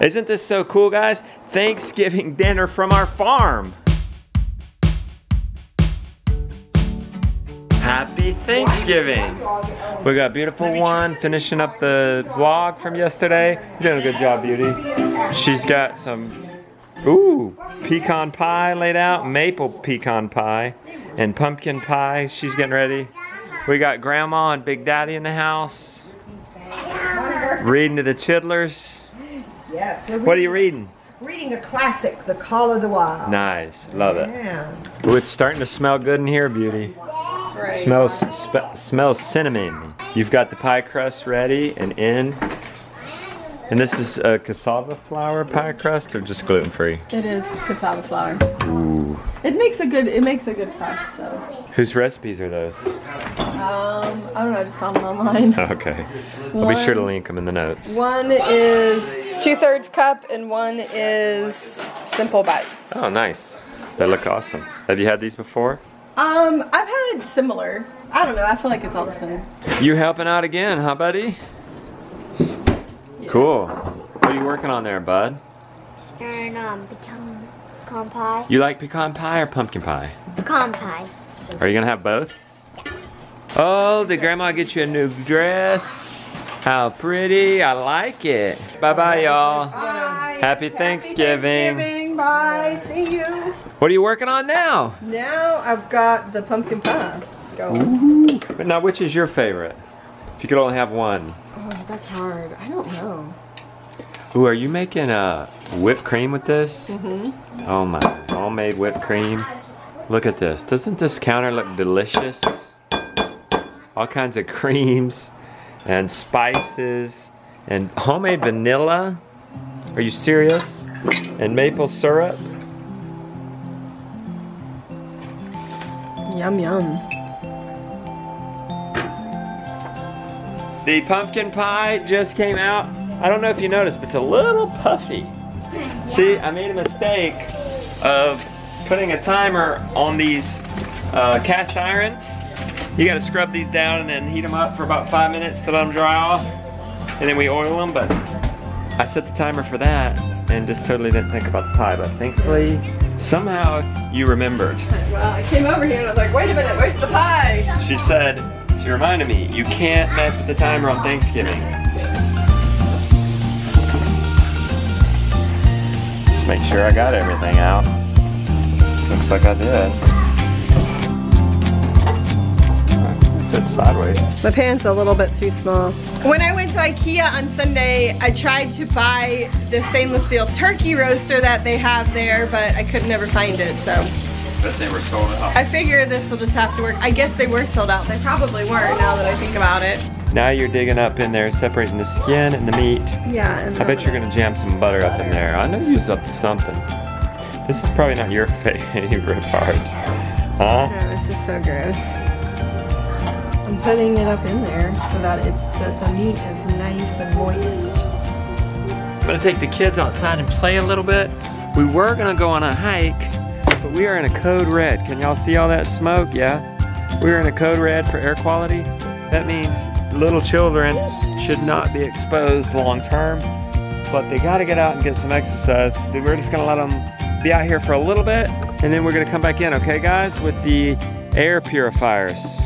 Isn't this so cool, guys? Thanksgiving dinner from our farm. Happy Thanksgiving. We got beautiful one finishing up the vlog from yesterday. You're doing a good job, Beauty. She's got some, ooh, pecan pie laid out, maple pecan pie, and pumpkin pie. She's getting ready. We got Grandma and Big Daddy in the house. Reading to the chidlers. Yes. What are you reading? Reading a classic, The Call of the Wild. Nice, love it. Yeah. Ooh, it's starting to smell good in here, Beauty. Right. Smells cinnamon. You've got the pie crust ready and in. And this is a cassava flour pie crust or just gluten-free? It is cassava flour. Ooh. It makes a good crust, so. Whose recipes are those? I don't know, I just found them online. Okay. I'll be sure to link them in the notes. One is 2/3 cup and one is simple bites. Oh, nice. They look awesome. Have you had these before? I've had similar. I don't know, I feel like it's all the same. You helping out again, huh, buddy? Cool. What are you working on there, bud? Stirring pecan pie. You like pecan pie or pumpkin pie? Pecan pie. Are you gonna have both? Oh, did Grandma get you a new dress? How pretty, I like it. Bye-bye, y'all. Bye. Happy Thanksgiving. Thanksgiving. Bye. See you. What are you working on now? Now I've got the pumpkin pie going. Ooh. But now, which is your favorite? If you could only have one. Oh, that's hard. I don't know. Ooh, are you making whipped cream with this? Mm-hmm. Oh my, homemade whipped cream. Look at this. Doesn't this counter look delicious? All kinds of creams and spices and homemade vanilla. Are you serious? And maple syrup. Yum, yum. The pumpkin pie just came out. I don't know if you noticed, but it's a little puffy. See, I made a mistake of putting a timer on these cast irons. You gotta scrub these down and then heat them up for about 5 minutes to let them dry off. And then we oil them, but I set the timer for that and just totally didn't think about the pie. But thankfully, somehow you remembered. Well, I came over here and I was like, wait a minute, where's the pie? She reminded me, you can't mess with the timer on Thanksgiving. Just make sure I got everything out. Looks like I did. It's sideways. My pan's a little bit too small. When I went to IKEA on Sunday, I tried to buy the stainless steel turkey roaster that they have there, but I could never find it, so. But they were sold out. I figure this will just have to work. I guess they were sold out. They probably were now that I think about it. Now you're digging up in there, separating the skin and the meat. Yeah. And I bet you're gonna jam some butter up in there. I know you're up to something. This is probably not your favorite part. Huh? No, this is so gross. I'm putting it up in there so that the meat is nice and moist. I'm gonna take the kids outside and play a little bit. We were gonna go on a hike, but we are in a code red. Can y'all see all that smoke? Yeah. We're in a code red for air quality. That means little children should not be exposed long term, but they gotta get out and get some exercise. We're just gonna let them be out here for a little bit, and then we're gonna come back in, okay guys, with the air purifiers.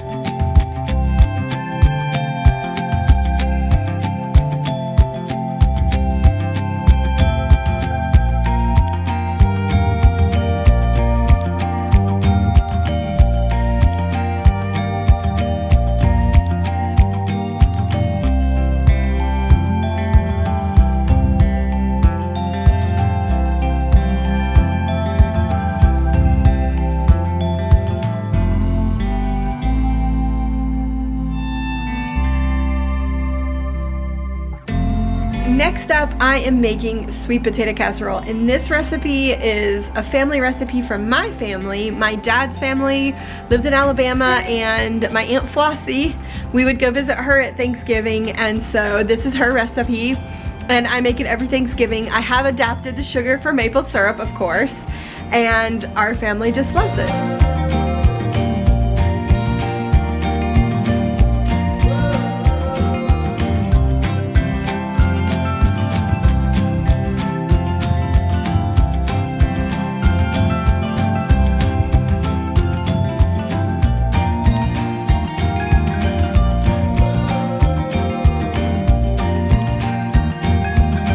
Next up, I am making sweet potato casserole, and this recipe is a family recipe from my family. My dad's family lived in Alabama, and my Aunt Flossie, we would go visit her at Thanksgiving, and so this is her recipe, and I make it every Thanksgiving. I have adapted the sugar for maple syrup, of course, and our family just loves it.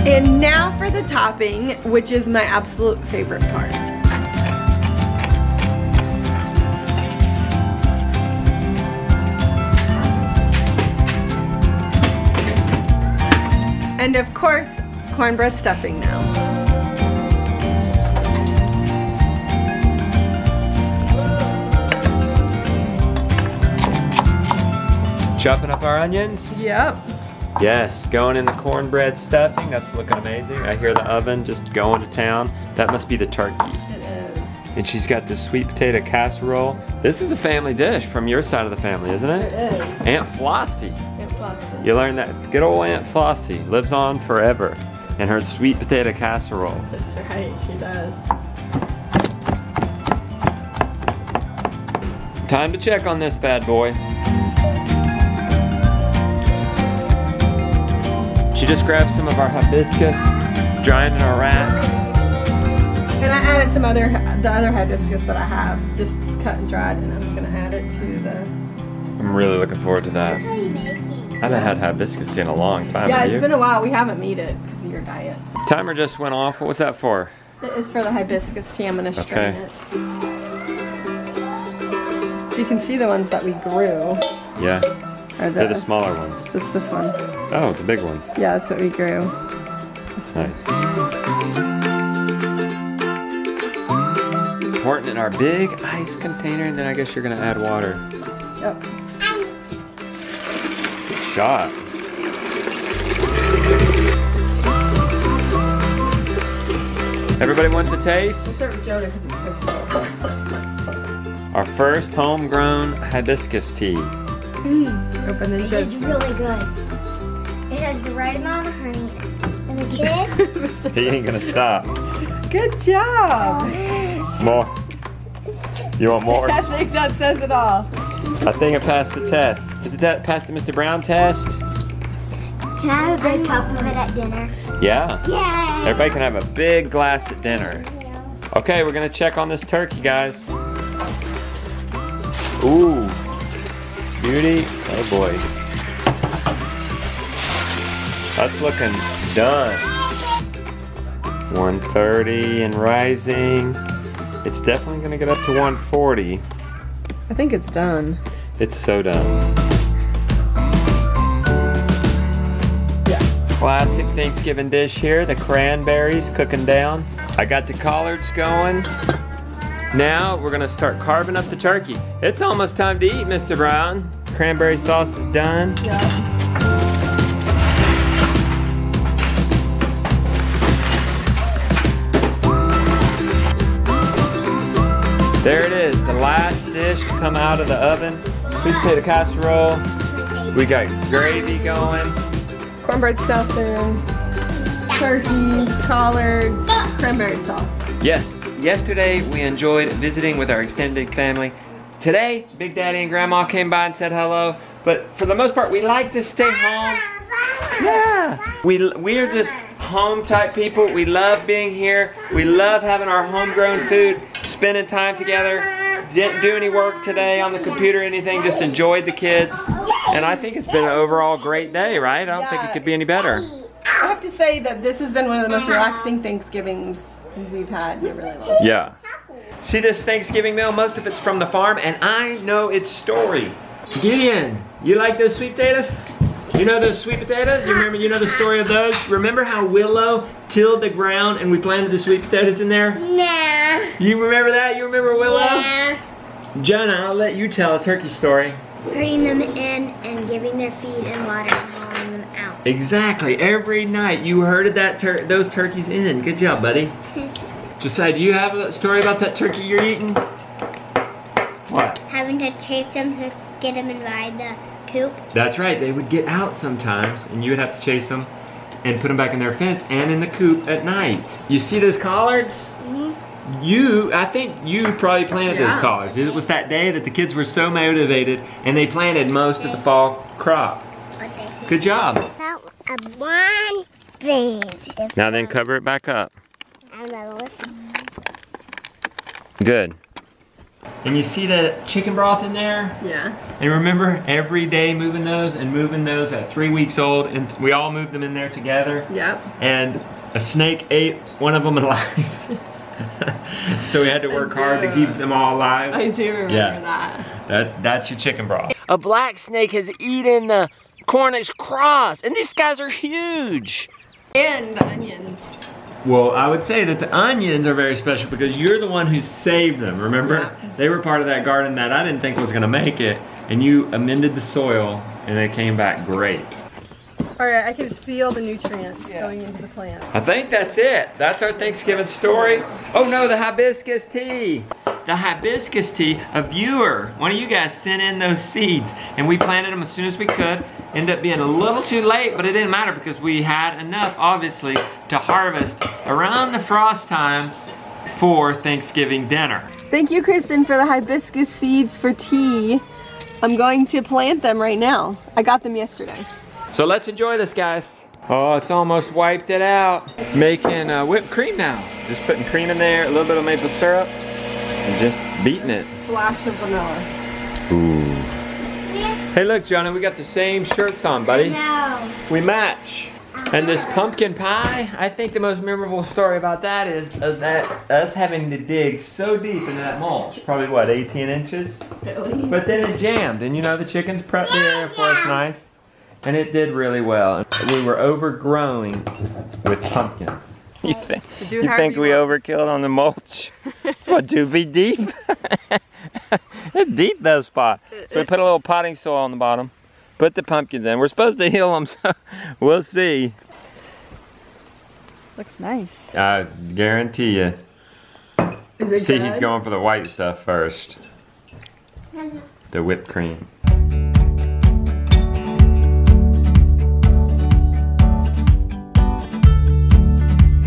And now for the topping, which is my absolute favorite part. And of course, cornbread stuffing now. Chopping up our onions? Yep. Yes, going in the cornbread stuffing. That's looking amazing. I hear the oven just going to town. That must be the turkey. It is. And she's got the sweet potato casserole. This is a family dish from your side of the family, isn't it? It is. Aunt Flossie. Aunt Flossie. You learned that. Good old Aunt Flossie lives on forever. And her sweet potato casserole. That's right, she does. Time to check on this bad boy. She just grabbed some of our hibiscus, drying in our rack. And I added some the other hibiscus that I have, just cut and dried, and I'm just gonna add it to the. I'm really looking forward to that. What are you making? I haven't had hibiscus tea in a long time. Yeah, have it's you? been a while. We haven't made it because of your diet. Timer just went off. What was that for? It is for the hibiscus tea. I'm gonna strain Okay. it. So you can see the ones that we grew. Yeah, Are they're the smaller ones. This one. Oh, the big ones. Yeah, that's what we grew. Nice. Pouring it in our big ice container, and then I guess you're gonna add water. Yep. Good shot. Everybody wants a taste? We'll start with Jonah because he's so cute. Our first homegrown hibiscus tea. Open the It's judge. really good. It has the right amount of honey. And the kid? He ain't gonna stop. Good job. More. You want more? I think that says it all. I think it passed the test. Is it that passed the Mr. Brown test? Can I have a big cup of it at dinner? Yeah. Yeah. Everybody can have a big glass at dinner. Okay, we're gonna check on this turkey, guys. Ooh. Beauty. Oh boy. That's looking done. 130 and rising. It's definitely gonna get up to 140. I think it's done. It's so done. Yeah. Classic Thanksgiving dish here. The cranberries cooking down. I got the collards going. Now we're gonna start carving up the turkey. It's almost time to eat, Mr. Brown. Cranberry sauce is done. Yeah. There it is, the last dish to come out of the oven. Sweet potato casserole. We got gravy going. Cornbread stuffing, turkey, collards, cranberry sauce. Yes, yesterday we enjoyed visiting with our extended family. Today, Big Daddy and Grandma came by and said hello. But for the most part, we like to stay home. Yeah, we're just home type people. We love being here. We love having our homegrown food, spending time together. Didn't do any work today on the computer or anything, just enjoyed the kids. And I think it's been an overall great day, right? I don't think it could be any better. I have to say that this has been one of the most relaxing Thanksgivings we've had in a really long time. Yeah. See this Thanksgiving meal? Most of it's from the farm, and I know its story. Gideon, you like those sweet potatoes? You know those sweet potatoes? You know the story of those? Remember how Willow tilled the ground and we planted the sweet potatoes in there? Nah. You remember that? You remember Willow? Yeah. Jonah, I'll let you tell a turkey story. Herding them in and giving their feed and water and hauling them out. Exactly. Every night you herded those turkeys in. Good job, buddy. Josiah, do you have a story about that turkey you're eating? What? Having to chase them to get them inside the coop. That's right. They would get out sometimes, and you would have to chase them and put them back in their fence and in the coop at night. You see those collards? I think you probably planted those collards. It was that day that the kids were so motivated, and they planted most of the fall crop. Good job. One thing. Now then, cover it back up. I'm gonna listen. Good. And you see the chicken broth in there? Yeah. And remember, every day moving those at 3 weeks old, and we all moved them in there together. Yep. And a snake ate one of them alive. So we had to work hard to keep them all alive. I do remember that. That's your chicken broth. A black snake has eaten the Cornish cross, and these guys are huge. And the onions. Well, I would say that the onions are very special because you're the one who saved them, remember? Yeah. They were part of that garden that I didn't think was gonna make it, and you amended the soil, and they came back great. All right, I can just feel the nutrients going into the plant. I think that's it. That's our Thanksgiving story. Oh no, the hibiscus tea. The hibiscus tea, a viewer, one of you guys sent in those seeds, and we planted them as soon as we could. Ended up being a little too late, but it didn't matter because we had enough, obviously, to harvest around the frost time for Thanksgiving dinner. Thank you, Kristen, for the hibiscus seeds for tea. I'm going to plant them right now. I got them yesterday. So let's enjoy this, guys. Oh, it's almost wiped it out. Making whipped cream now. Just putting cream in there, a little bit of maple syrup, and just beating it. Flash of vanilla. Ooh. Hey, look, Jonah, we got the same shirts on, buddy. No. We match. And this pumpkin pie, I think the most memorable story about that is that us having to dig so deep into that mulch, probably what, 18 inches? But then it jammed, and you know the chickens prepped the area for us nice, and it did really well. We were overgrowing with pumpkins. You think we overkilled on the mulch? It's what, 2 feet deep? It's deep, that spot. So we put a little potting soil on the bottom, put the pumpkins in. We're supposed to heal them, so we'll see. Looks nice. I guarantee you. Is it See, good? he's going for the white stuff first. The whipped cream.